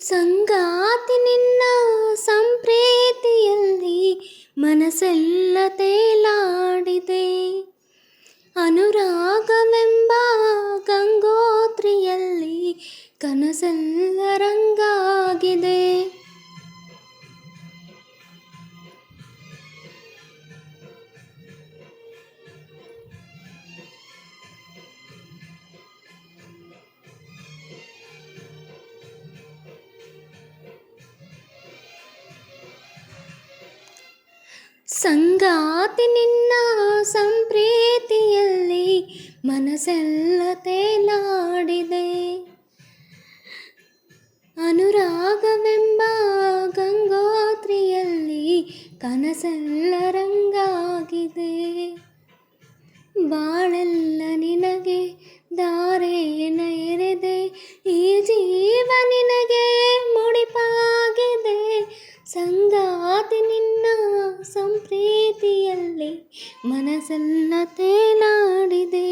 ಸಂಗಾತಿ ನಿನ್ನ ಸಂಪ್ರೀತಿಯಲ್ಲಿ ಮನಸ್ಸೆಲ್ಲ ತೇಲಾಡಿದೆ. ಅನುರಾಗವೆಂಬ ಗಂಗೋತ್ರಿಯಲ್ಲಿ ಕನಸೆಲ್ಲ ರಂಗಾಗಿದೆ. ಸಂಗಾತಿ ನಿನ್ನ ಸಂಪ್ರೀತಿಯಲ್ಲಿ ಮನಸ್ಸೆಲ್ಲ ತೇಲಾಡಿದೆ. ಅನುರಾಗವೆಂಬ ಗಂಗೋತ್ರಿಯಲ್ಲಿ ಕನಸೆಲ್ಲ ರಂಗಾಗಿದೆ. ಬಾಳೆಲ್ಲ ನಿನಗೆ ಧಾರೆನ ಎರೆದೆ, ಈ ಜೀವ ನಿನಗೆ ಮುಡಿಪಾಗಿದೆ. ಸಂಗಾತಿ ನಿನ್ನ ಸಂಪ್ರೀತಿಯಲ್ಲಿ ಮನಸ್ಸೆಲ್ಲ ತೇಲಾಡಿದೆ.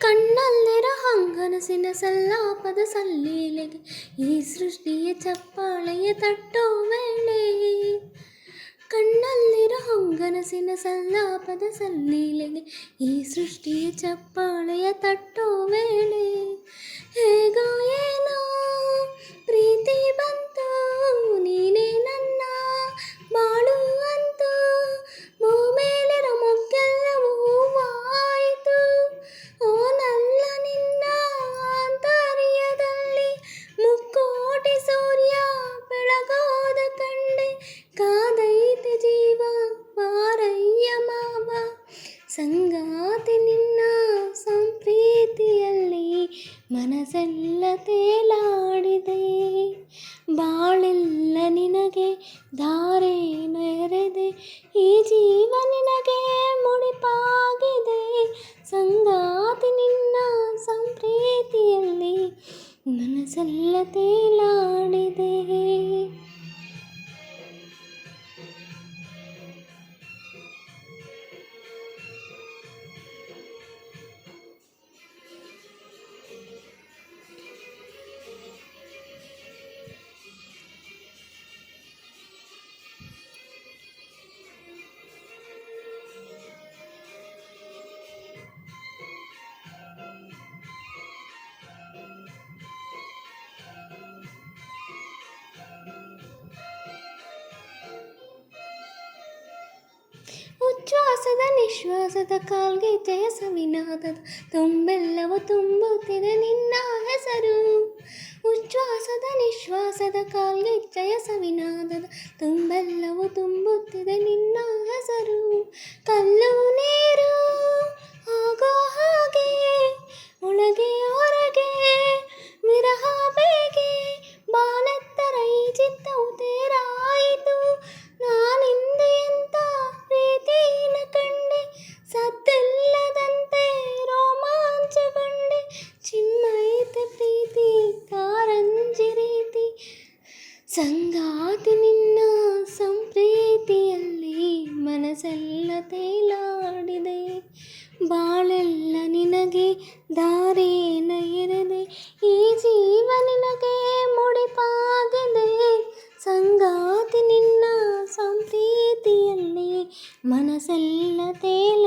ಕಣ್ಣಲ್ಲಿರ ಹಂಗನಸಿನ ಸಲ್ಲಾಪದ ಸಲ್ಲೀಲೆಗೆ ಈ ಸೃಷ್ಟಿಯ ಚಪ್ಪಾಳೆಯ ತಟ್ಟೋ ವೇಳೆ. ಕಣ್ಣಲ್ಲಿರ ಹಂಗನಸಿನ ಸಲ್ಲಾಪದ ಸಲ್ಲೀಲೆಗೆ ಈ ಸೃಷ್ಟಿಯ ಚಪ್ಪಾಳೆಯ ತಟ್ಟೋ ವೇಳೆ. ಹೇಗೋ ಏನೋ ಪ್ರೀತಿ ಬಂತು, ನೀನೇ ನನ್ನ ಬಾಳು ಅಂತು, ಭೂಮೇಲಿರ ಮೊಗ್ಗೆಲ್ಲವೂ ಹೂವಾಯಿತು. ಓ ನನ್ನ ನಿನ್ನ ಆಂತರ್ಯದಲ್ಲಿ ಮುಕ್ಕೋಟಿ ಸೂರ್ಯ ಬೆಳಗೋದ ಕಂಡೆ. ಕಾದೈತೆ ಜೀವ ಬಾರಯ್ಯ ಮಾವ, ಸಂಗಾತಿ ನಿನ್ನ ಸಂಪ್ರೀತಿಯಲ್ಲಿ ಮನಸ್ಸೆಲ್ಲ ತೇಲಾಡಿದೆ. ಬಾಳೆಲ್ಲ ನಿನಗೆ ಧಾರೆನ ಎರೆದೆ, ಈ ಜೀವ ನಿನಗೆ ಮುಡಿಪಾಗಿದೆ. ಸಂಗಾತಿ ನಿನ್ನ ಸಂಪ್ರೀತಿಯಲ್ಲಿ ಮನಸ್ಸೆಲ್ಲ ತೇಲಾಡಿದೆ. ಉಚ್ಛ್ವಾಸದ ನಿಶ್ವಾಸದ ಕಾಲ್ಗೆ ಜಯ ಸವಿನಾದದ ತುಂಬೆಲ್ಲವೂ ತುಂಬುತ್ತಿದೆ ನಿನ್ನ ಹೆಸರು. ಉಚ್ಛ್ವಾಸದ ನಿಶ್ವಾಸದ ಕಾಲ್ಗೆ ಜಯ ಸವಿನಾದದ ತುಂಬೆಲ್ಲವೂ ತುಂಬುತ್ತಿದೆ ನಿನ್ನ ಹೆಸರು. ಕಲ್ಲು ನೀರು ಆಗೋ ಹಾಗೆ ಒಳಗೆ ಹೊರಗೆ ವಿರಹ ಬೇಗೆ, ಬಾನೆತ್ತರ ಈ ಚಿತ್ತವು ತೇರಾಯಿತು. ನಾನಿಂದು ಎಂತ ಪ್ರೀತಿನ ಕಂಡೆ, ಸದ್ದಿಲ್ಲದಂತೆ ರೋಮಾಂಚಗೊಂಡೆ. ಚಿಮ್ಮೈತೆ ಪ್ರೀತಿ ಕಾರಂಜಿ ರೀತಿ, ಸಂಗಾತಿ ನಿನ್ನ ಸಂಪ್ರೀತಿಯಲ್ಲಿ ಮನಸ್ಸೆಲ್ಲ ತೇಲಾಡಿದೆ. ಬಾಳೆಲ್ಲ ನಿನಗೆ ಧಾರೆನ ಎರೆದೆ, ಈ ಜೀವ ನಿನಗೆ ಮುಡಿಪಾಗಿದೆ. ಸಂಗಾತಿ ನಿನ್ನ ಸಂಪ್ರೀತಿಯಲ್ಲಿ ಮನಸ್ಸೆಲ್ಲ ತೇಲ